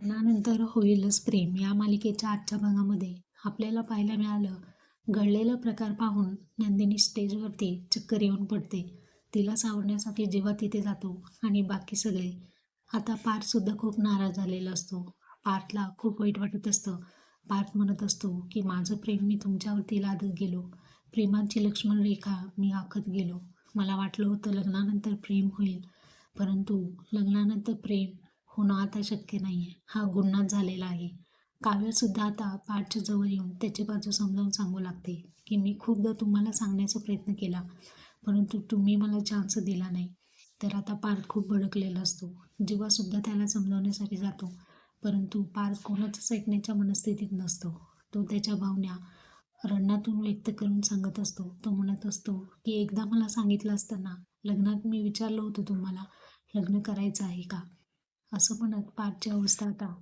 लग्नानंतर होईलच प्रेम या मालिकेच्या आजच्या भागामध्ये आपल्याला पाहायला मिळालं. घडलेला प्रकार पाहून नंदिनी स्टेजवरती चक्कर येऊन पडते. तिला सावरण्यासाठी जेव्हा तिथे जातो आणि बाकी सगळे, आता पार्थसुद्धा खूप नाराज झालेला असतो. पार्थला खूप वाईट वाटत असतं. पार्थ म्हणत असतो की माझं प्रेम मी तुमच्यावरती लादत गेलो, प्रेमाची लक्ष्मण रेखा मी आखत गेलो. मला वाटलं होतं लग्नानंतर प्रेम होईल, परंतु लग्नानंतर प्रेम होणं आता शक्य नाही आहे. हा गुन्हाच झालेला आहे. काव्यसुद्धा आता पाठच्या जवळ येऊन त्याची बाजू समजावून सांगू लागते की मी खूपदा तुम्हाला सांगण्याचा प्रयत्न केला, परंतु तुम्ही मला चान्स दिला नाही. तर आता पार्थ खूप भडकलेला असतो. जीवासुद्धा त्याला समजावण्यासाठी जातो, परंतु पार्थ कोणाचंच ऐकण्याच्या मनस्थितीत नसतो. तो त्याच्या भावना रडण्यातून व्यक्त करून सांगत असतो. तो म्हणत असतो की एकदा मला सांगितलं असताना लग्नात मी विचारलं होतं तुम्हाला लग्न करायचं आहे का, असं म्हणत पाठची अवस्था आता